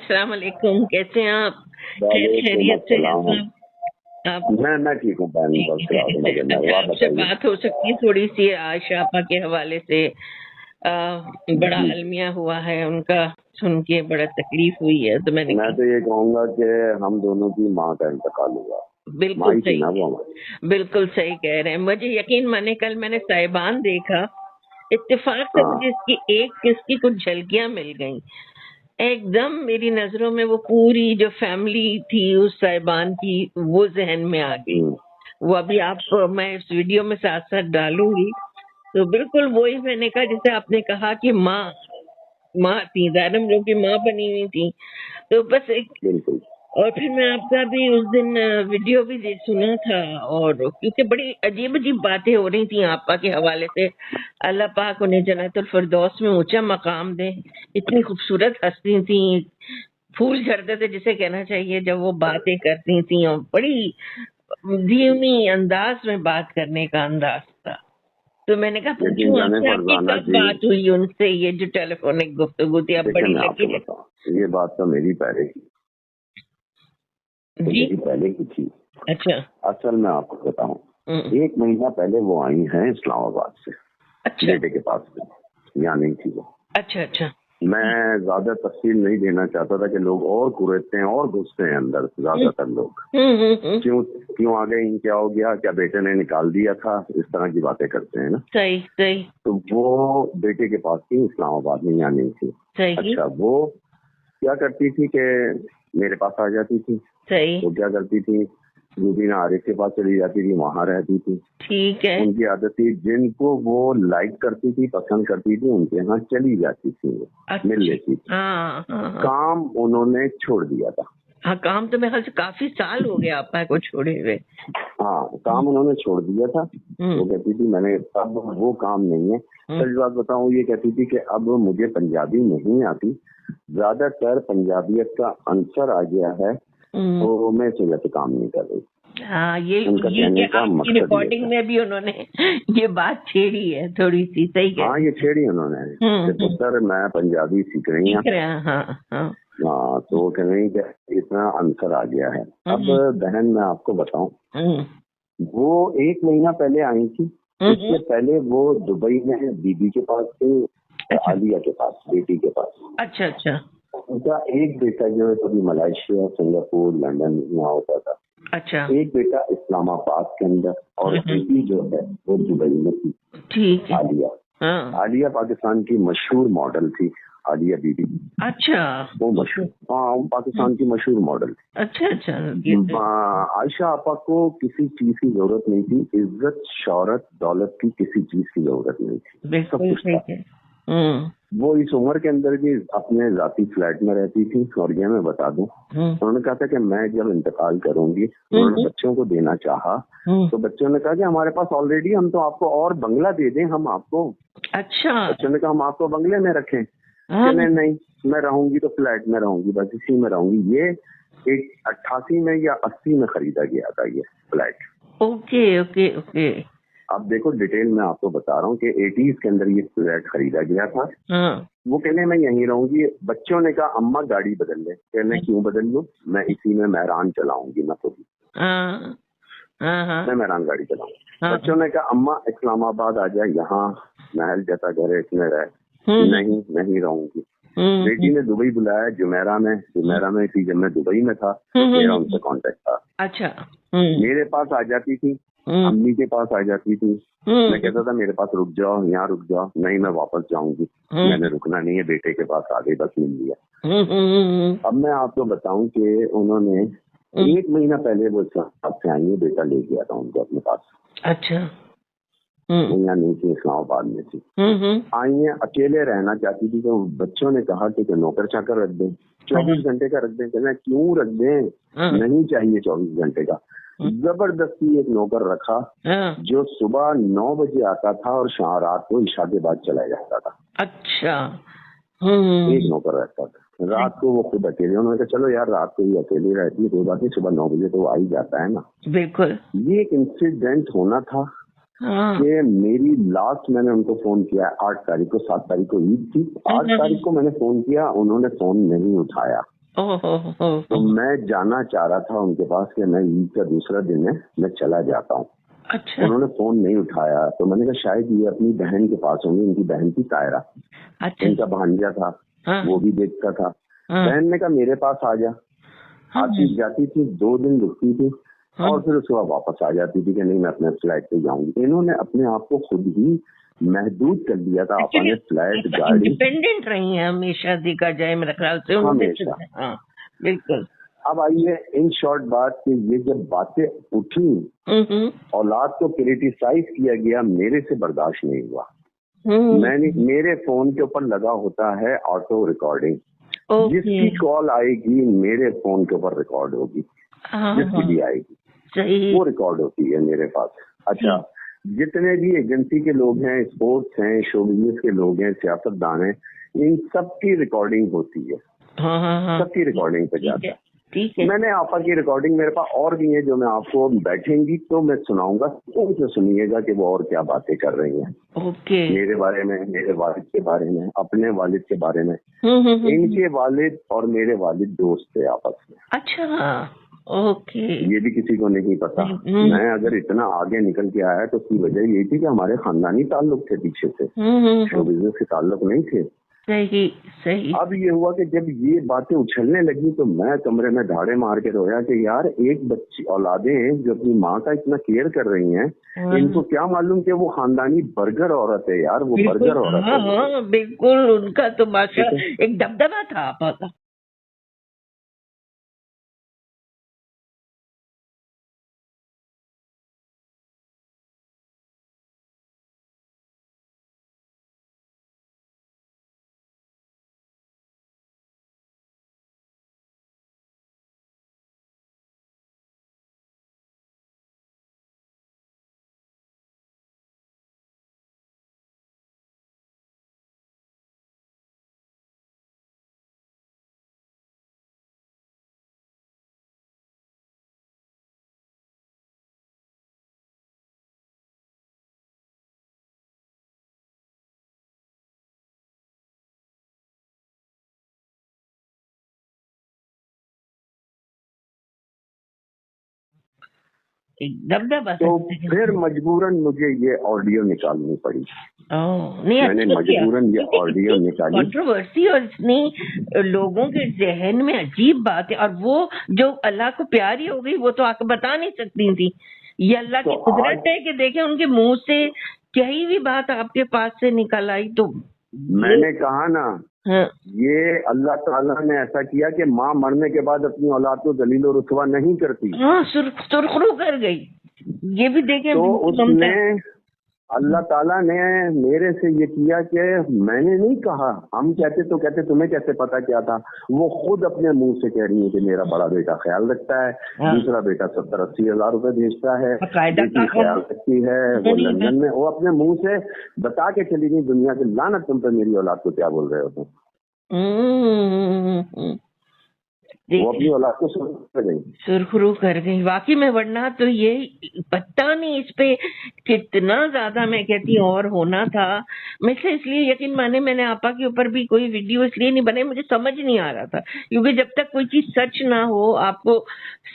अस्सलाम वालेकुम, कैसे हैं आप? वालेकुम खैरियत से हैं अस्सलाम। सब? आप मैं ठीक हूँ बहन, बस क्लास में गए। अच्छा, आप आपसे बताइए। बात हो सकती है थोड़ी सी आयशा आपा के हवाले से? बड़ा जी, अलमिया हुआ है उनका, सुन के बड़ा तकलीफ हुई है, तो मैंने मैं कहा तो ये कहूँगा कि हम दोनों की माँ का इंतकाल हुआ। माँ बिल्कुल ही थी सही, ना वो हमारी। बिल्कुल सही कह रहे हैं। मुझे यकीन माने, कल मैंने साहिबान देखा, इत्तेफाक से मुझे हाँ। इसकी कुछ झलकियां मिल गई। एकदम मेरी नजरों में वो पूरी जो फैमिली थी उस साहिबान की, वो जहन में आ गई। हम्म, वो अभी मैं इस वीडियो में साथ साथ डालूंगी। तो बिल्कुल वही मैंने कहा, जैसे आपने कहा कि माँ माँ थी, ज़ाहिर हम लोग की माँ बनी हुई थी। तो बस एक, बिल्कुल। और फिर मैं आपका भी उस दिन वीडियो भी सुना था, और क्योंकि बड़ी अजीब अजीब बातें हो रही थी आपा के हवाले से। अल्लाह पाक उन्हें जन्नतुल फिरदौस में ऊंचा मकाम दे। इतनी खूबसूरत हस्ती थी, फूल झड़ते थे जिसे कहना चाहिए जब वो बातें करती थी, और बड़ी धीमी अंदाज में बात करने का अंदाज था। तो मैंने कहा लेकिन पूछूं जाने आपसे, आपकी फरजाना कब जी, बात हुई उनसे, ये जो टेलीफोनिक गुफ्तगू थी? आप देखिए बड़ी मैं आपको लकी बताऊँ, ये बात तो मेरी पहले की, तो जी। मेरी पहले की थी। अच्छा। असल में आपको बताऊँ, हम्म, 1 महीना पहले वो आई हैं इस्लामाबाद से, अच्छा बेटे के पास से। यहाँ नहीं थी वो। अच्छा अच्छा। मैं ज्यादा तफसील नहीं देना चाहता था कि लोग और कुरेदते हैं और घुसते हैं अंदर, ज्यादातर लोग हम्म। क्यों क्यों आ गए, क्या हो गया, क्या बेटे ने निकाल दिया था, इस तरह की बातें करते हैं ना। सही सही तो वो बेटे के पास थी इस्लामाबाद में, यहाँ नहीं थी। सही अच्छा, वो क्या करती थी कि मेरे पास आ जाती थी। सही। वो क्या करती थी, रूबीना आरिफ के पास चली जाती थी, वहां रहती थी। ठीक है। उनकी आदत थी, जिनको वो लाइक करती थी, पसंद करती थी, उनके यहाँ चली जाती थी, वो मिल अच्छा। लेती थी। हाँ हाँ हाँ। काम उन्होंने छोड़ दिया था। हाँ, काम तो मेरे ख्याल से काफी साल हो गया आपा को छोड़े हुए। हाँ, काम उन्होंने छोड़ दिया था। हम्म वो कहती थी मैंने, अब वो काम नहीं है। हम्म सच बात बताऊं, ये कहती थी कि अब मुझे पंजाबी नहीं आती, ज्यादातर पंजाबियत का अंसर आ गया है, हम्म। तो मैं इस वजह से काम नहीं कर रही। हाँ, उनका ये कहने क्या का आपकी मकसद ये रिकॉर्डिंग था। में भी उन्होंने ये बात छेड़ी है थोड़ी सी, सही कह हाँ, रहे ये हैं। छेड़ी उन्होंने कि हम्म। पुत्र मैं पंजाबी सीख रही हूँ। ठीक है। हाँ हाँ। हाँ, तो वो कह रही कि इतना अंसर आ गया है। अब हम्म बहन मैं आपको बताऊं, हम्म वो 1 महीना पहले आई थी। हम्म। उससे पहले वो दुबई में बीबी के पास थी, अच्छा आलिया के पास, बेटी के पास। अच्छा अच्छा उनका एक बेटा जो है कभी मलेशिया, सिंगापुर, लंदन यहाँ होता था। अच्छा। एक बेटा इस्लामाबाद के अंदर, और बेटी जो है वो दुबई में थी, ठीक है। आलिया। हाँ। आलिया पाकिस्तान की मशहूर मॉडल थी, आलिया बीबी। अच्छा। वो ओके। मशहूर, हाँ, वो पाकिस्तान की मशहूर मॉडल थी। अच्छा अच्छा। ये तो आयशा आपा को किसी चीज की जरूरत नहीं थी, इज्जत, शौहरत, दौलत की किसी चीज की जरूरत नहीं थी, सब बिल्कुल कुछ था। ठीक है। वो इस उम्र के अंदर भी अपने जाती फ्लैट में रहती थी। और ये मैं बता दूं, हम्म उन्होंने कहा था कि मैं जब इंतकाल करूंगी, उन्होंने बच्चों को देना चाहा, हम्म। तो बच्चों ने कहा कि हमारे पास ऑलरेडी, हम तो आपको और बंगला दे दें हम आपको। अच्छा। बच्चों ने कहा हम आपको बंगले में रखें। हाँ। चले नहीं, मैं रहूंगी तो फ्लैट में रहूंगी, बस इसी में रहूंगी। ये एक 88 में या 80 में खरीदा गया था ये फ्लैट। Okay okay okay. अब देखो, डिटेल में आपको बता रहा हूँ कि 80s के अंदर ये फ्लैट खरीदा गया था। हाँ वो कहने मैं यहीं रहूंगी। बच्चों ने कहा अम्मा गाड़ी बदल ले। कहने क्यों बदल लूं, मैं इसी में मेहरान चलाऊंगी, मैं खुद हाँ हाँ हाँ मैं मेहरान गाड़ी चलाऊंगी। हाँ। बच्चों ने कहा अम्मा इस्लामाबाद आ जाए, यहाँ महल जैसा घर है, इसमें रह। हम्म नहीं रहूंगी। हम्म बेटी ने दुबई बुलाया, जुमेरा में थी जब मैं दुबई में था, मेरा उनसे कांटेक्ट था। अच्छा। मेरे पास आ जाती थी, हम्म अम्मी के पास आ जाती थी। मैं हम्म कहता था मेरे पास रुक जाओ, यहाँ रुक जाओ। नहीं, मैं वापस जाऊंगी। मैंने रुकना नहीं है, बेटे के पास आ गई, बस मिल लिया। अब मैं आपको बताऊं कि उन्होंने 1 महीना पहले वो साहब से आई है, बेटा ले गया था उनको अपने पास। अच्छा। यहाँ नहीं थी, इस्लामाबाद में थी। आई है, अकेले रहना चाहती थी, तो बच्चों ने कहा कि नौकर चाकर रख दें, 24 घंटे का रख दें। कहना क्यों रख दें, नहीं चाहिए 24 घंटे का। जबरदस्ती एक नौकर रखा, जो सुबह 9 बजे आता था और रात को इशा के बाद चला जाता था। अच्छा। एक नौकर रहता था। रात को वो खुद अकेले, उन्होंने कहा चलो यार, रात को ही अकेली रहती है, कोई बात नहीं, सुबह 9 बजे तो वो आ ही जाता है ना। बिल्कुल। ये एक इंसिडेंट होना था हाँ कि मेरी लास्ट, मैंने उनको फोन किया 8 तारीख को, 7 तारीख को ईद थी, 8 तारीख को मैंने फोन किया, उन्होंने फोन नहीं उठाया। तो मैं जाना चाह रहा था उनके पास कि मैं ईद का दूसरा दिन है, मैं चला जाता हूँ। अच्छा। उन्होंने फोन नहीं उठाया, तो मैंने कहा शायद ये अपनी बहन के पास होंगे, इनकी बहन थी तायरा। अच्छा। इनका भांजा था। हाँ। वो भी देखता था। हाँ। बहन ने कहा मेरे पास आ जा। हाँ। आती जाती थी, 2 दिन रुकती थी। हाँ। और फिर उसके बाद वापस आ जाती थी कि नहीं मैं अपने फ्लैट पे जाऊंगी। इन्होंने अपने आप को खुद ही महदूद कर दिया था। अपने फ्लैट, गाड़ी, इंडिपेंडेंट रही है हमेशा, देखा जाए मेरे ख्याल से हमेशा। हाँ बिल्कुल। अब आइए इन शॉर्ट बात कि ये जब बातें उठी, औलाद को क्रिटिसाइज किया गया, मेरे से बर्दाश्त नहीं हुआ। मैंने, मेरे फोन के ऊपर लगा होता है ऑटो रिकॉर्डिंग, जिसकी कॉल आएगी मेरे फोन के ऊपर रिकॉर्ड होगी, जिसकी भी आएगी सही वो रिकॉर्ड होती है मेरे पास। अच्छा, जितने भी एजेंसी के लोग हैं, स्पोर्ट्स हैं, शो बिजनेस के लोग हैं, सियासतदान हैं, इन सबकी रिकॉर्डिंग होती है। सबकी रिकॉर्डिंग पे जाता है। ठीक है। मैंने आपा की रिकॉर्डिंग मेरे पास और भी है, जो मैं आपको बैठेंगी तो मैं सुनाऊंगा, तो उनसे सुनिएगा कि वो और क्या बातें कर रही हैं। ओके। मेरे बारे में, मेरे वालिद के बारे में, अपने वालिद के बारे में। इनके वालिद और मेरे वालिद दोस्त थे आपस में। अच्छा, ओके। ये भी किसी को नहीं पता। मैं अगर इतना आगे निकल के आया तो उसकी वजह यही थी कि हमारे खानदानी ताल्लुक थे पीछे से, शो बिजनेस के ताल्लुक नहीं थे। सही सही। अब ये हुआ कि जब ये बातें उछलने लगी तो मैं कमरे में धाड़े मार के रोया कि यार, एक बच्ची औलादे हैं जो अपनी माँ का इतना केयर कर रही हैं, इनको क्या मालूम कि वो खानदानी बर्गर औरत है यार, वो बर्गर औरत है। हाँ बिल्कुल, उनका तो माशा एक दबदबा था आपा का। दबदबा। तो फिर मजबूरन मुझे ये ऑडियो निकालनी पड़ी। नहीं, मैंने मजबूरन ये ऑडियो निकाली। कंट्रोवर्सी और इतनी लोगों के जहन में अजीब बात है, और वो जो अल्लाह को प्यारी हो गई वो तो आके बता नहीं सकती थी। ये अल्लाह की कुदरत है कि देखे उनके मुंह से कहीं भी बात आपके पास से निकल आई। तो मैंने कहा ना, ये अल्लाह ताला ने ऐसा किया कि माँ मरने के बाद अपनी औलाद को जलील और रुसवा नहीं करती। हाँ, सुरखरू कर गई। ये भी देखे तो उसने, अल्लाह ताला ने मेरे से ये किया कि मैंने नहीं कहा, हम कहते तो कहते तुम्हें कैसे पता क्या था, वो खुद अपने मुंह से कह रही है कि मेरा बड़ा बेटा ख्याल रखता है, दूसरा बेटा 70-80 हजार रुपए भेजता है, बेटी ख्याल रखती है, वो लंदन में, वो अपने मुंह से बता के चली गई दुनिया की। लानत तुम पे, मेरी औलाद को क्या बोल रहे हो तुम। वो अपनी औलाद को सुरखरू कर गई वाकई में। वरना तो ये पता नहीं इस पे कितना ज्यादा, मैं कहती और होना था। मैं इसलिए यकीन माने मैंने आपा के ऊपर भी कोई वीडियो इसलिए नहीं बनाई, मुझे समझ नहीं आ रहा था, क्योंकि जब तक कोई चीज सच ना हो, आपको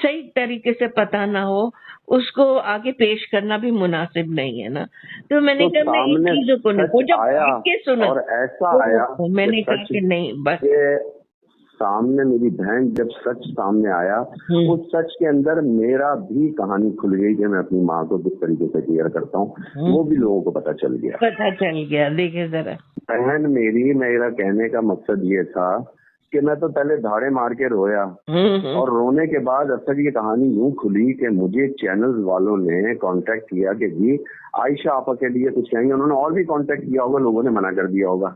सही तरीके से पता ना हो, उसको आगे पेश करना भी मुनासिब नहीं है ना। तो मैंने कहा मैं इन चीजों को नहीं, जब सुना और ऐसा आया, मैंने कहा कि नहीं बस। सामने मेरी बहन जब सच सामने आया, उस सच के अंदर मेरा भी कहानी खुल गई कि मैं अपनी माँ को किस तरीके से केयर करता हूँ, वो भी लोगों को पता चल गया। देखिए जरा बहन मेरी, मेरा कहने का मकसद ये था कि मैं तो पहले धाड़े मार के रोया, और रोने के बाद असल ये कहानी यूं खुली कि मुझे चैनल वालों ने कांटेक्ट किया कि जी आयशा आपा के लिए कुछ कहेंगे। उन्होंने और भी कांटेक्ट किया होगा, लोगों ने मना कर दिया होगा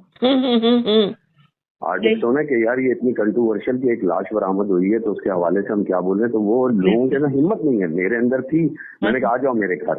आर्टिस्टों ने कि यार ये इतनी कंट्रोवर्शियल की एक लाश बरामद हुई है, तो उसके हवाले से हम क्या बोल रहे हैं। तो वो लोगों के ना हिम्मत नहीं है, मेरे अंदर थी। मैंने कहा आ जाओ मेरे घर।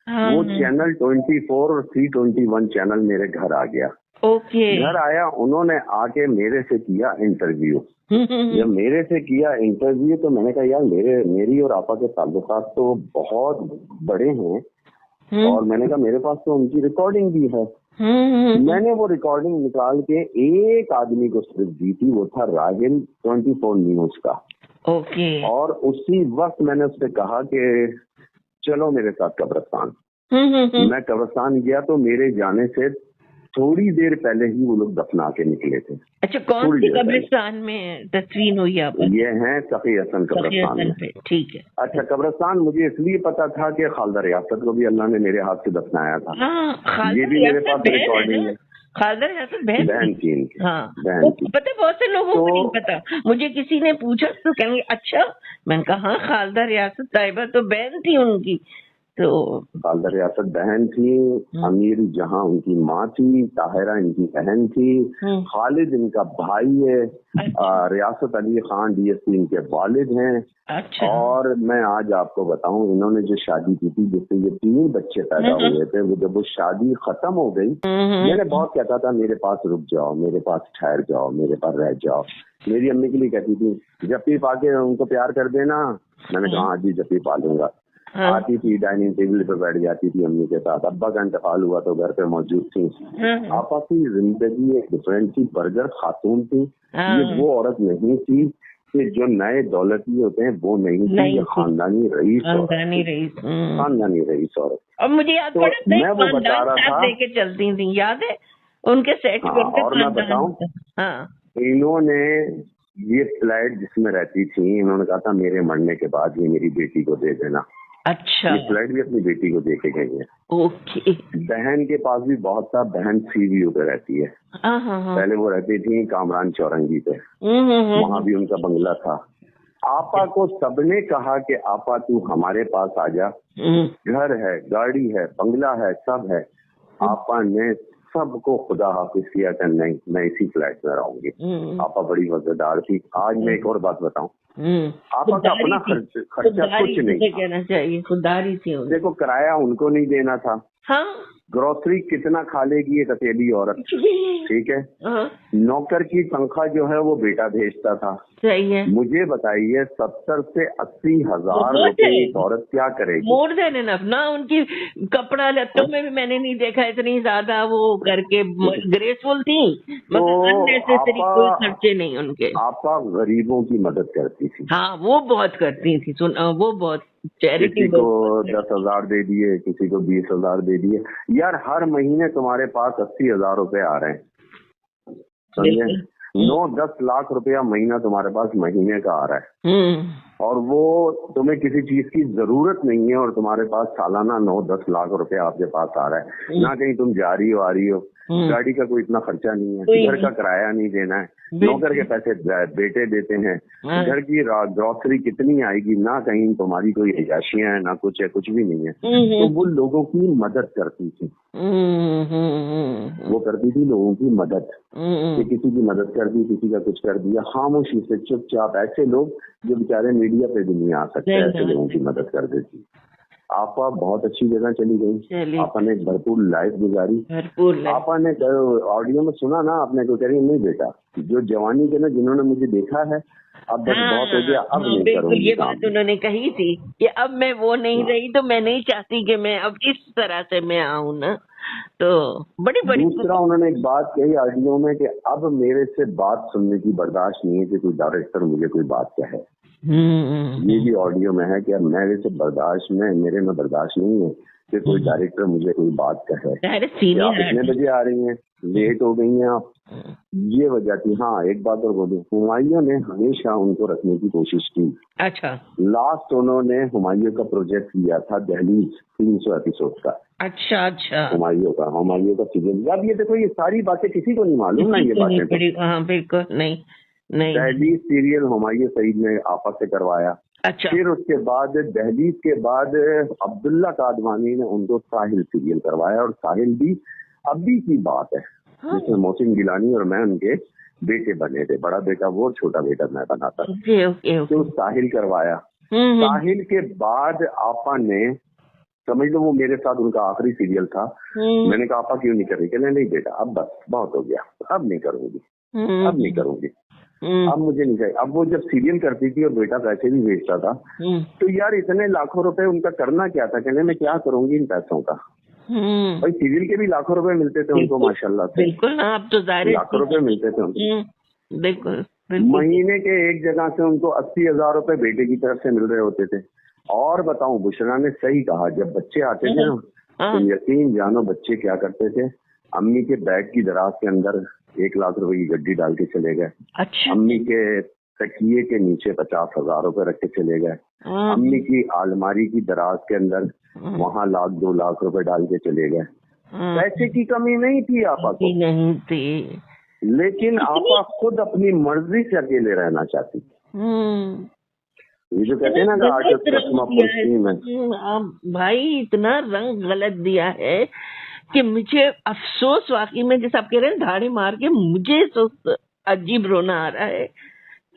वो चैनल 24 और 321 चैनल मेरे घर आ गया। घर आया, उन्होंने आके मेरे से किया इंटरव्यू। जब मेरे से किया इंटरव्यू तो मैंने कहा यार मेरी और आपा के ताल्लुकात तो बहुत बड़े हैं, और मैंने कहा मेरे पास तो उनकी रिकॉर्डिंग भी है। मैंने वो रिकॉर्डिंग निकाल के एक आदमी को सिर्फ दी थी, वो था राहिल 24 न्यूज का। ओके। और उसी वक्त मैंने उससे कहा कि चलो मेरे साथ कब्रिस्तान। मैं कब्रिस्तान गया तो मेरे जाने से थोड़ी देर पहले ही वो लोग दफना के निकले थे। अच्छा, कौन सी कब्रिस्तान में दफन हुई आप? ये है सफी हसन कब्रिस्तान में। ठीक है। अच्छा, कब्रिस्तान मुझे इसलिए पता था कि खालदा रियासत को भी अल्लाह ने मेरे हाथ से दफनाया था। ये भी मेरे पास रिकॉर्डिंग है। खालदा रियासत बहन की। हाँ, बहन की। पता है बहुत से लोगों को नहीं पता। मुझे किसी ने पूछा तो कहेंगे अच्छा, मैंने कहा हाँ, खालदा रियासत ताइबा तो बहन थी उनकी। तो खालदा रियासत बहन थी, अमीर जहां उनकी माँ थी, ताहिरा इनकी बहन थी, खालिद इनका भाई है, रियासत अली खान डीएसपी इनके वालिद हैं। अच्छा। और मैं आज आपको बताऊं, इन्होंने जो शादी की थी जिससे ये 3 बच्चे पैदा हुए थे, वो जब वो शादी खत्म हो गई, मैंने बहुत कहता था मेरे पास रुक जाओ, मेरे पास ठहर जाओ, मेरे पास रह जाओ। मेरी अम्मी के लिए कहती थी जप्पी पाके उनको प्यार कर देना। मैंने कहा हाँ जी जप्पी पालूंगा। आती थी, डाइनिंग टेबल पे बैठ जाती थी अम्मी के साथ। अब्बा का इंतकाल हुआ तो घर पे मौजूद थी। आपा की जिंदगी एक डिफरेंट थी, बर्गर खातून थी। ये वो औरत नहीं थी कि जो नए दौलती होते हैं, वो नहीं थी। ये खानदानी रईस औरत। और मुझे याद पड़ा मैं वो बता रहा था, लेके चलती थी, याद है उनके सेट। और मैं बताऊं, इन्होंने ये फ्लैट जिसमें रहती थी, इन्होंने कहा था मेरे मरने के बाद ये मेरी बेटी को दे देना। अच्छा। ये फ्लैट भी अपनी बेटी को दे के गई है। ओके। बहन के पास भी बहुत था, बहन सीवीयू पे रहती है। पहले वो रहती थी कामरान चौरंगी पे, वहाँ भी उनका बंगला था। आपा को सबने कहा कि आपा तू हमारे पास आ जा, घर है, गाड़ी है, बंगला है, सब है। आपा ने सबको खुदा हाफिज किया कि नहीं, मैं इसी फ्लैट में रहूंगी। आपा बड़ी मजेदार थी। आज मैं एक और बात बताऊं, आपा का अपना खर्चा कुछ नहीं कहना चाहिए, खुददारी थी। देखो, किराया उनको नहीं देना था। हाँ। ग्रोसरी कितना खा लेगी एक अकेली औरत, ठीक है। नौकर की तनख्वाह जो है वो बेटा भेजता था। सही है। मुझे बताइए 70 से 80 हजार रुपए एक औरत क्या करेगी? मोर देन इनफ ना। उनकी कपड़ा लत्तों में भी मैंने नहीं देखा इतनी ज्यादा वो करके ग्रेसफुल थी, अननेसेसरी कोई खर्चे नहीं उनके। आपा गरीबों की मदद करती थी। हाँ, वो बहुत करती थी। वो बहुत चैरिटी। किसी को 10,000 दे दिए, किसी को 20,000 दे दिए। यार हर महीने तुम्हारे पास 80,000 रुपए आ रहे हैं, समझे? 9-10 लाख रुपया महीना तुम्हारे पास महीने का आ रहा है, और वो तुम्हें किसी चीज की जरूरत नहीं है, और तुम्हारे पास सालाना 9-10 लाख रुपया आपके पास आ रहा है। ना कहीं तुम जा रही हो आ रही हो, गाड़ी का कोई इतना खर्चा नहीं है, घर का किराया नहीं देना है, नौकर के पैसे बेटे देते हैं, घर की ग्रोसरी कितनी आएगी, ना कहीं तुम्हारी कोई अयाशियां है, ना कुछ है, कुछ भी नहीं है। तो वो लोगों की मदद करती थी। वो करती थी लोगों की मदद, कि किसी की मदद कर दी, किसी का कुछ कर दिया, खामोशी से चुपचाप। ऐसे लोग जो बेचारे मीडिया पे भी नहीं आ सकते, ऐसे लोगों की मदद कर देती। आपा बहुत अच्छी जगह चली गई। आपा ने भरपूर लाइफ गुजारी। आपा ने ऑडियो में सुना ना, आपने को कह रही नहीं बेटा, जो जवानी के ना जिन्होंने मुझे देखा है, अब बस बहुत हो गया, अब नहीं करूंगी। ये बात उन्होंने कही थी कि अब मैं वो नहीं रही, तो मैं नहीं चाहती कि मैं अब इस तरह से मैं आऊँ ना। तो बड़ी दूसरा उन्होंने एक बात कही ऑडियो में कि अब मेरे से बात सुनने की बर्दाश्त नहीं है कि कोई डायरेक्टर मुझे कोई बात कहे। ये भी ऑडियो में है कि अब मेरे से मेरे में बर्दाश्त नहीं है कि कोई डायरेक्टर मुझे कोई बात कहे। आप कितने बजे आ रही हैं, लेट हो गई हैं आप, ये वजह थी। हाँ, एक बात और बोलूं, हुमायूं ने हमेशा उनको रखने की कोशिश की। अच्छा। लास्ट उन्होंने हुमायूं का प्रोजेक्ट लिया था दहलीज 300 एपिसोड का। अच्छा अच्छा। हुमायूं का सीजन। अब ये देखो, ये सारी बातें किसी को नहीं मालूम ना, ये बातें। हाँ बिल्कुल नहीं। दहलीज सीरियल हुमायूं सईद ने आपा से करवाया। अच्छा। फिर उसके बाद दहलीज के बाद अब्दुल्ला कादवानी ने उनको साहिल सीरियल करवाया, और साहिल भी अभी की बात है, जिसमें मोहसिन गिलानी और मैं उनके बेटे बने थे। बड़ा बेटा वो, छोटा बेटा मैं बना था। तो साहिल करवाया। साहिल के बाद आपा ने, समझ लो वो मेरे साथ उनका आखिरी सीरियल था। मैंने कहा आपा क्यों नहीं कर रही? कहने नहीं बेटा, अब बस बहुत हो गया, अब नहीं करूंगी, अब नहीं करूंगी, अब मुझे नहीं चाहिए। अब वो जब सीरियल करती थी और बेटा पैसे भी भेजता था, तो यार इतने लाखों रुपए उनका करना क्या था? कहने मैं क्या करूंगी इन पैसों का, भाई सिविल के भी लाखों रुपए मिलते थे उनको माशाल्लाह से। बिल्कुल ना, अब तो जाहिर लाखों रुपए मिलते थे उनको। बिल्कुल। महीने के एक जगह से उनको 80,000 रुपए बेटे की तरफ से मिल रहे होते थे। और बताऊं, बुशरा ने सही कहा, जब बच्चे आते थे ना तो यकीन जानो बच्चे क्या करते थे, अम्मी के बैग की दराज के अंदर 1 लाख रुपए की गड्डी डाल के चले गए। अच्छा। अम्मी के तकिए के नीचे 50,000 रुपए रख के चले गए। अम्मी की अलमारी की दराज के अंदर वहाँ 1-2 लाख रुपए डाल के चले गए। पैसे की कमी नहीं थी आपा को, नहीं थी, लेकिन आपा खुद अपनी मर्जी से अकेले रहना चाहती। ये जो कहते हैं ना भाई, इतना रंग गलत दिया है कि मुझे अफसोस, वाकई में जैसे आप कह रहे हैं धाड़े मार के मुझे अजीब रोना आ रहा है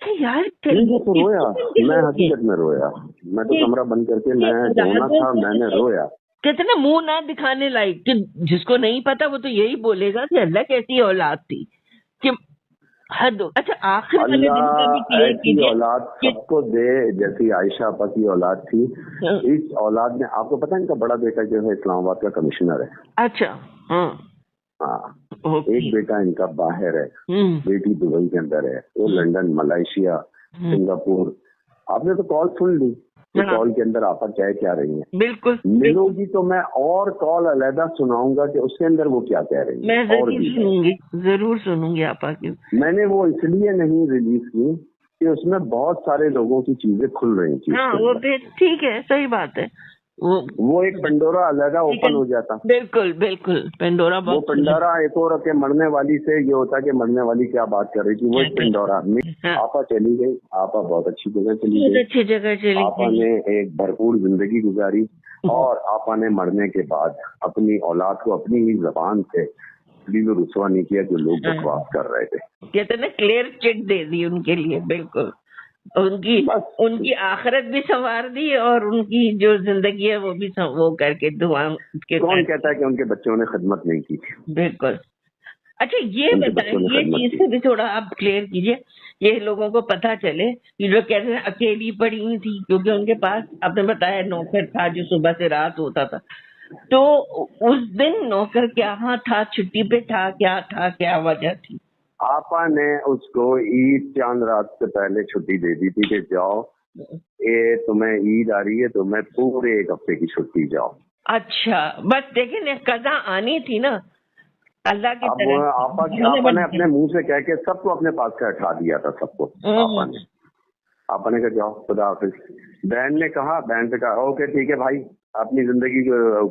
कि यार तो रोया, मैं हकीकत में रोया। मैं तो कमरा बंद करके मैं रोना था, मैंने रोया। कहते ना मुंह ना दिखाने लायक, कि जिसको नहीं पता वो तो यही बोलेगा कि अल्लाह कैसी औलाद थी कि हद। अच्छा, आखिर वाले दिन का भी क्लियर कीजिए। औलाद सबको दे, जैसी आयशा आपा की औलाद थी। इस औलाद में आपको पता है इनका बड़ा बेटा जो है इस्लामाबाद का कमिश्नर है। अच्छा। हाँ, एक बेटा इनका बाहर है, बेटी दुबई के अंदर है, वो लंदन, मलेशिया, सिंगापुर। आपने तो कॉल सुन ली, कॉल के अंदर आपा क्या रही है। बिल्कुल मिलोगी तो मैं और कॉल अलहदा सुनाऊंगा कि उसके अंदर वो क्या कह रही है। मैं जरूर सुनूंगी आपा की। मैंने वो इसलिए नहीं रिलीज की कि उसमें बहुत सारे लोगों की चीजें खुल रही थी। हाँ, वो ठीक है, सही बात है। वो एक पंडोरा अलहदा ओपन हो जाता। बिल्कुल बिल्कुल, पंडोरा। वो पंडोरा एक और के मरने वाली से ये होता कि मरने वाली क्या बात कर रही थी, वो एक पंडोरा। आपा चली गई, आपा बहुत अच्छी जगह चली गई, अच्छी जगह चली गई। आपा ने एक भरपूर जिंदगी गुजारी और आपा ने मरने के बाद अपनी औलाद को अपनी ही जबान से रुसवा नहीं किया जो लोग बकवास कर रहे थे। कहते ना क्लियर चिट दे दी उनके लिए। बिल्कुल, उनकी आखिरत भी संवार दी और उनकी जो जिंदगी है वो भी वो करके दुआ के। कौन कहता है कि उनके बच्चों ने खिदमत नहीं की थी? बिल्कुल। अच्छा, ये बताइए, ये चीज से भी थोड़ा आप क्लियर कीजिए, ये लोगों को पता चले कि जो कहते हैं अकेली पड़ी थी, क्योंकि उनके पास आपने बताया नौकर था जो सुबह से रात होता था। तो उस दिन नौकर क्या था, छुट्टी पे था, क्या वजह थी? आपा ने उसको ईद चांद रात से पहले छुट्टी दे दी थी कि जाओ, ये तुम्हें ईद आ रही है, तुम्हें पूरे 1 हफ्ते की छुट्टी जाओ। अच्छा, बस लेकिन कज़ा आनी थी ना अल्लाह की तरफ। आपा ने अपने मुंह से कह के सबको अपने पास से हटा दिया था, सबको। आपा ने कहा जाओ, खुदा हाफिज। बहन ने कहा, बहन से कहा ओके ठीक है भाई, अपनी जिंदगी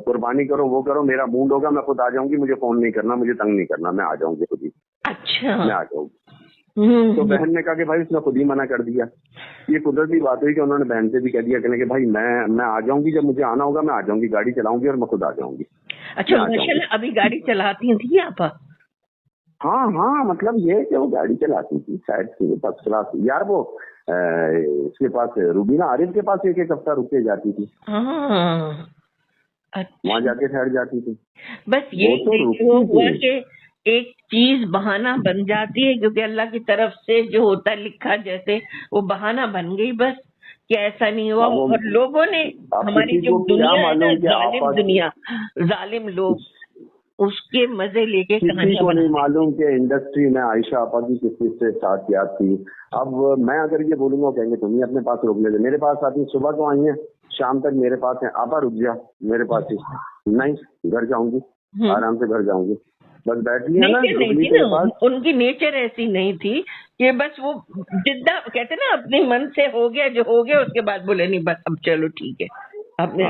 कुर्बानी करो, वो करो, मेरा मूड होगा मैं खुद आ जाऊंगी, मुझे फोन नहीं करना, मुझे तंग नहीं करना, मैं आ जाऊंगी खुद ही। अच्छा, मैं आ जाऊंगी। तो बहन ने कहा कि भाई उसने खुद ही मना कर दिया। ये कुदरती बात हुई कि उन्होंने बहन से भी कह दिया कहने कि भाई मैं आ जाऊंगी, जब मुझे आना होगा मैं आ जाऊंगी, गाड़ी चलाऊंगी और मैं खुद आ जाऊंगी। अच्छा, माशाल्लाह अभी गाड़ी चलाती थी आप? हाँ, मतलब ये कि वो गाड़ी चलाती थी शायद फर्स्ट क्लास। यार वो इसके पास रूबीना आरिफ के पास 1 हफ्ता रुक के जाती थी। अच्छा। वहाँ जाके ठहर जाती थी। बस ये हुआ कि एक चीज बहाना बन जाती है, क्योंकि अल्लाह की तरफ से जो होता है लिखा, जैसे वो बहाना बन गई बस कि ऐसा नहीं हुआ। और लोगों ने हमारी जो दुनिया है ना, जालिम दुनिया, जालिम लोग, उसके मजे लेके किसी को नहीं मालूम कि इंडस्ट्री में आयशा आपा की किसी से साथ याद थी। अब मैं अगर ये बोलूंगा कहेंगे तुम ही अपने पास रोक ले, मेरे पास आती सुबह को आई है, शाम तक मेरे पास है, आपा रुक जा मेरे पास ही नहीं, घर जाऊंगी, आराम से घर जाऊंगी, बस बैठी है ना। उनकी नेचर ऐसी नहीं थी कि बस वो जिद्दा कहते ना अपने मन से हो गया जो हो गया, उसके बाद बोले नहीं बस अब चलो ठीक है। आपने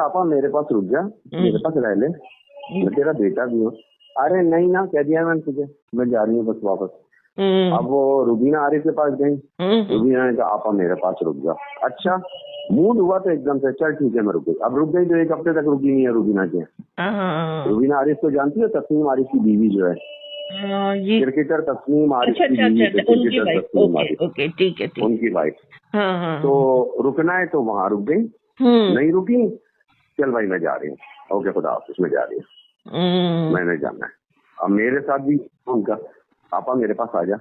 आपा मेरे पास रुक जा, मेरे पास रह ले, मैं तेरा बेटा भी हूँ। अरे नहीं ना, कह दिया मैंने तुझे, मैं जा रही हूँ बस वापस। अब वो रूबीना आरिफ के पास गई, रूबीना ने कहा आपा मेरे पास रुक जा। अच्छा, मूड हुआ तो एकदम से चल ठीक है मैं रुक गई। अब रुक गई तो 1 हफ्ते तक रुकी नहीं है रूबीना के। रूबीना आरिफ तो जानती है, तस्नीम आरिफ की बीवी जो है, क्रिकेटर तस्नीम आरिफ की बीवी, उनकी वाइफ। तो रुकना है तो वहाँ रुक गई, नहीं रुकी, चल भाई मैं जा रही हूँ, ओके खुदा हाफिज, में जा रही हूँ, मैंने जाना है। अब मेरे साथ भी उनका पापा मेरे पास आ जा।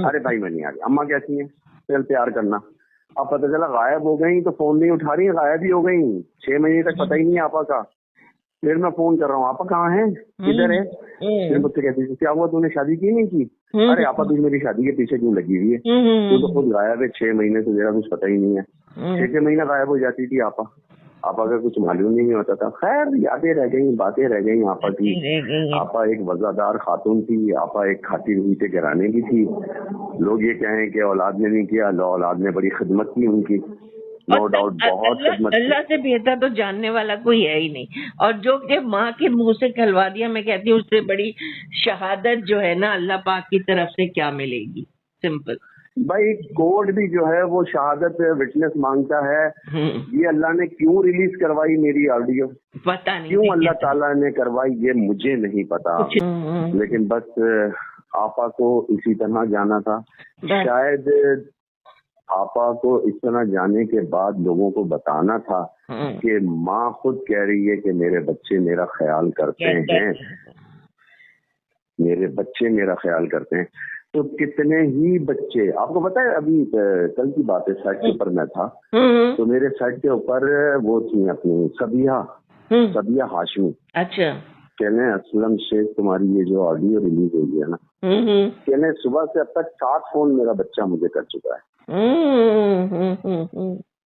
अरे भाई मैं नहीं आ गया। अम्मा कैसी है? चल प्यार करना। अब पता चला गायब हो गई, तो फोन नहीं उठा रही, गायब ही हो गई। 6 महीने तक पता ही नहीं आपा का। फिर मैं फोन कर रहा हूँ, आपा कहाँ है, किधर है? फिर मुझसे कहती थी क्या हुआ, तूने शादी की नहीं की? अरे आपा तू मेरी शादी के पीछे क्यों लगी हुई है, तू तो खुद गायब है 6 महीने से, मेरा कुछ पता ही नहीं है। 6 महीना गायब हो जाती थी आपा का कुछ मालूम नहीं होता था। खैर यादें रह गई, बातें रह गई आपा की। आपा एक वफादार खातून थी, आपा एक खाती हुई के घराने की थी। लोग ये कहें कि औलाद ने नहीं किया, औलाद ने बड़ी खिदमत की उनकी, नो डाउट बहुत खिदमत। अल्लाह से बेहतर तो जानने वाला कोई है ही नहीं। और जो जब माँ के मुंह से कहलवा दिया, मैं कहती हूँ उससे बड़ी शहादत जो है ना अल्लाह पाक की तरफ से क्या मिलेगी। सिंपल भाई कोर्ट भी जो है वो शहादत विटनेस मांगता है। ये अल्लाह ने क्यों रिलीज करवाई मेरी ऑडियो, पता नहीं क्यों अल्लाह ताला ने करवाई, ये मुझे नहीं पता। लेकिन बस आपा को इसी तरह जाना था। शायद आपा को इस तरह जाने के बाद लोगों को बताना था कि माँ खुद कह रही है कि मेरे बच्चे मेरा ख्याल करते हैं, मेरे बच्चे मेरा ख्याल करते हैं। तो कितने ही बच्चे, आपको पता है अभी कल की बात है, सेट के ऊपर मैं था, तो मेरे सेट के ऊपर वो थी अपनी सबिया हाशमी। अच्छा। कहने असलम शेख तुम्हारी ये जो ऑडियो रिलीज हुई है ना, कहने सुबह से अब तक 7 फोन मेरा बच्चा मुझे कर चुका है।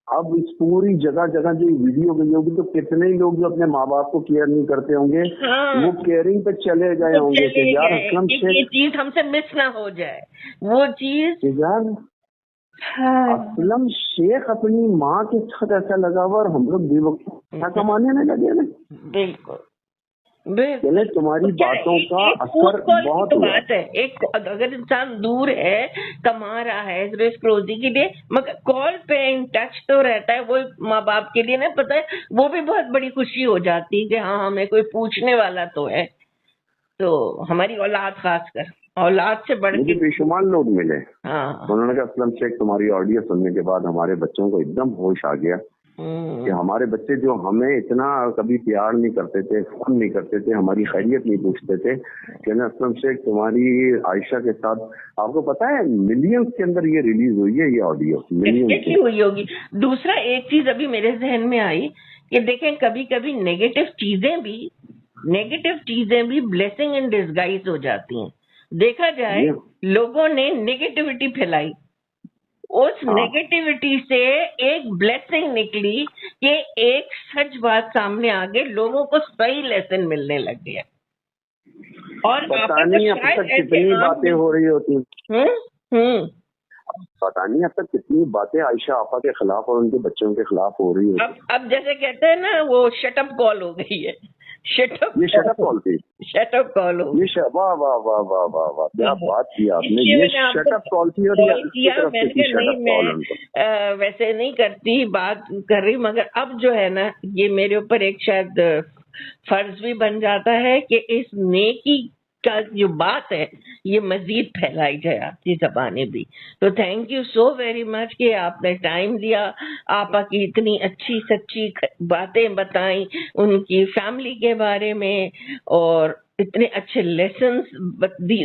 अब इस पूरी जगह जगह जो वीडियो गई होगी तो कितने ही लोग जो अपने माँ बाप को केयर नहीं करते होंगे, वो केयरिंग पे चले गए होंगे कि यार असलम शेख, ये चीज हमसे मिस ना हो जाए, वो चीज यार असलम शेख अपनी माँ के साथ ऐसा लगा हुआ और हम लोग बेवकूफ कमाने में लगे ना। बिल्कुल तुम्हारी बातों का असर बहुत हुआ। बात है, एक अगर इंसान दूर है, कमा रहा है रिस्क रोजी के लिए, मगर कॉल पे इन टच तो रहता है, वो माँ बाप के लिए ना पता है वो भी बहुत बड़ी खुशी हो जाती है कि हाँ हमें कोई पूछने वाला तो है। तो हमारी औलाद, खासकर औलाद से बढ़ के बेशुमार लोग मिले। हाँ। उन्होंने कहा असलम शेख तुम्हारी ऑडियो सुनने के बाद हमारे बच्चों को एकदम होश आ गया कि हमारे बच्चे जो हमें इतना कभी प्यार नहीं करते थे, फोन नहीं करते थे, हमारी खैरियत नहीं पूछते थे, कि ना असलम शेख तुम्हारी आयशा के साथ, आपको पता है मिलियंस के अंदर ये रिलीज हुई है ये ऑडियो, मिलियंस की हुई होगी। दूसरा एक चीज अभी मेरे जहन में आई कि देखें कभी कभी नेगेटिव चीजें भी ब्लेसिंग इन डिस्गाइज हो जाती हैं। देखा जाए लोगों ने नेगेटिविटी फैलाई, उस नेगेटिविटी से एक ब्लेसिंग निकली कि एक सच बात सामने आ गई, लोगों को सही लेसन मिलने लग गया। और पता नहीं अब तक कितनी बातें हो रही होती, पता नहीं अब तक कितनी बातें आयशा आपा के खिलाफ और उनके बच्चों के खिलाफ हो रही है। अब जैसे कहते हैं ना वो शटअप कॉल हो गई है। ये शटअप कॉल थी, शटअप कॉल हो, ये वाह वाह वाह वाह वाह वाह क्या बात की आपने, ये शटअप कॉल थी। और मैं वैसे नहीं करती, बात कर रही, मगर अब जो है ना ये मेरे ऊपर एक शायद फर्ज भी बन जाता है कि इस नेकी का जो बात है ये मजीद फैलाई जाए आपकी ज़बानें भी। तो thank you so very much कि आपने टाइम दिया, आपा की इतनी अच्छी सच्ची बातें बताई उनकी फैमिली के बारे में, और इतने अच्छे लेसन्स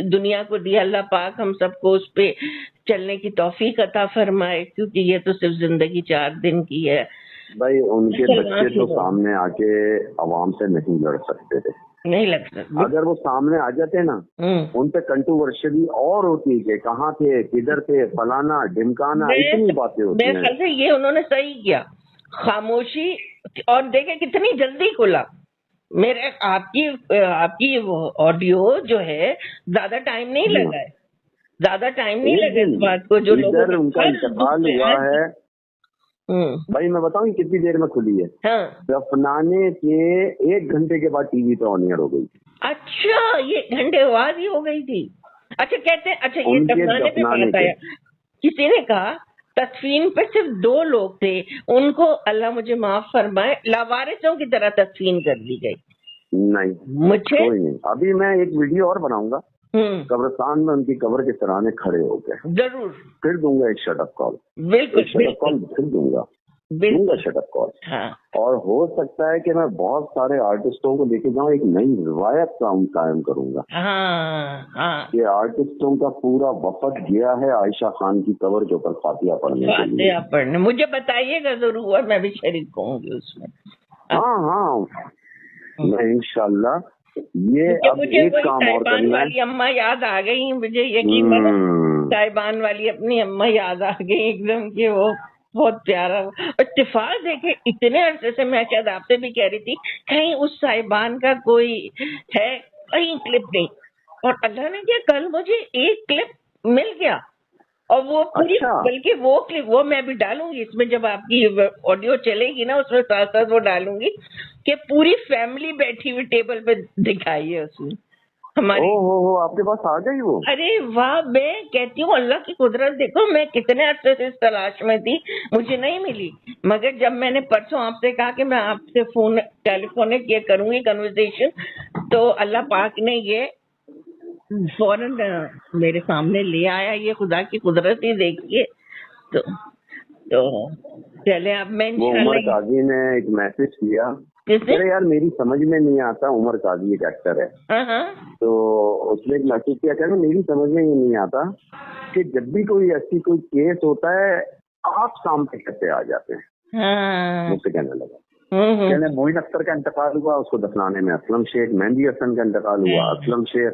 दुनिया को दिया। अल्लाह पाक हम सबको उस पे चलने की तौफीक अता फरमाए, क्योंकि ये तो सिर्फ जिंदगी 4 दिन की है। भाई उनके बच्चे तो सामने आके आवाम से नहीं लड़ सकते थे, नहीं लग सकता। अगर वो सामने आ जाते ना, उन पे कंट्रोवर्शियली और होती कि कहाँ थे, किधर थे, फलाना ढिमकाना, इतनी बातें होती हैं। मेरे ख्याल से ये उन्होंने सही किया, खामोशी। और देखे कितनी जल्दी खुला। मेरे आपकी ऑडियो जो है ज्यादा टाइम नहीं लगा है, ज्यादा टाइम नहीं लगा इस बात को। जो लोग उनका इंतकाल हुआ है भाई, मैं बताऊं कितनी देर में खुली है। दफनाने के 1 घंटे के बाद टीवी पे ऑन एयर हो गई। अच्छा, ये घंटे बाद ही हो गई थी। अच्छा कहते हैं, अच्छा ये दफनाने पे बात आया, किसी ने कहा तदफीन पे सिर्फ 2 लोग थे, उनको अल्लाह मुझे माफ फरमाए लावारिसों की तरह तदफीन कर दी गई। नहीं मुझे कोई नहीं। अभी मैं एक वीडियो और बनाऊंगा, कब्रिस्तान में उनकी कब्र के सराहने खड़े हो गए, जरूर फिर दूंगा एक शटअप कॉल। बिल्कुल शटअप कॉल फिर दूंगा शटअप कॉल। और हो सकता है कि मैं बहुत सारे आर्टिस्टों को लेके जाऊं, एक नई रिवायत कायम करूंगा। ये आर्टिस्टों का पूरा वफद गया है आयशा खान की कब्र के ऊपर फातिहा पढ़ने। मुझे बताइएगा जरूर, मैं भी शरीक होंगी उसमें। हाँ मैं इंशाल्लाह ये क्योंकि अब मुझे एक वही काम और साहिबान करना है। वाली अम्मा याद आ गई, मुझे यकीन मानो साहिबान वाली अपनी अम्मा याद आ गई एकदम कि वो बहुत प्यारा। इत्तेफाक देखे इतने अरसे से मैं शायद आपसे भी कह रही थी कहीं उस साहिबान का कोई है, कहीं क्लिप नहीं, और अल्लाह ने किया कल मुझे एक क्लिप मिल गया, और वो पूरी अच्छा। बल्कि वो क्लिप वो मैं भी डालूंगी इसमें, जब आपकी ऑडियो चलेगी ना उसमें साथ साथ वो डालूंगी कि पूरी फैमिली बैठी हुई टेबल पे दिखाई है उसमें हमारी। हो आपके पास आ गई वो? अरे वाह, मैं कहती हूँ अल्लाह की कुदरत देखो, मैं कितने अरसे से इस तलाश में थी, मुझे नहीं मिली, मगर जब मैंने परसों आपसे कहा कि मैं आपसे फोन टेलीफोनिक ये करूंगी कन्वर्सेशन, तो अल्लाह पाक ने ये फौरन मेरे सामने ले आया, ये खुदा की कुदरत ही देखिए। तो चले अब मैं वो उमर इंशाल्लाह। काजी ने एक मैसेज किया, अरे यार मेरी समझ में नहीं आता, उमर काजी एक एक्टर है, तो उसने एक मैसेज किया, कहना मेरी समझ में ये नहीं आता कि जब भी कोई ऐसी कोई केस होता है आप सामने कैसे आ जाते हैं। मुझसे कहने लगा, कहने मोइन अख्तर का इंतकाल हुआ, उसको दफनाने में असलम शेख, मेहंदी हसन का इंतकाल हुआ, असलम शेख,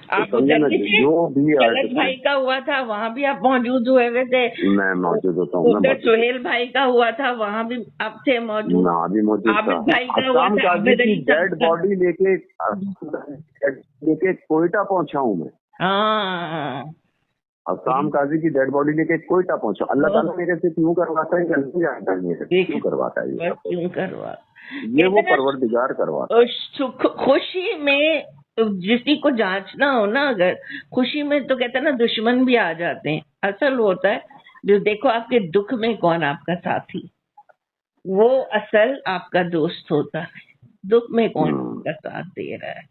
आप तो जो भी शरद भाई का हुआ था वहाँ भी आप मौजूद हुए हुए थे। मैं मौजूद होता हूँ। उधर सुहेल भाई का हुआ था वहाँ भी आप थे मौजूद। मैं भी मौजूद था। आबिद भाई का हुआ था, काजी की डेड बॉडी लेके कोयटा पहुंचा हूँ मैं। असाम काजी की डेड बॉडी लेके कोयटा पहुंचा। अल्लाह ताला मेरे से क्यों करवाता है नहीं जानता, क्यों करवाता है ये, क्यों करवा, ये वो परवरदिगार करवाता है। खुशी में जिसी को जांचना हो ना, अगर खुशी में तो कहते हैं ना दुश्मन भी आ जाते हैं, असल होता है जो देखो आपके दुख में कौन आपका साथी, वो असल आपका दोस्त होता है, दुख में कौन आपका साथ दे रहा है।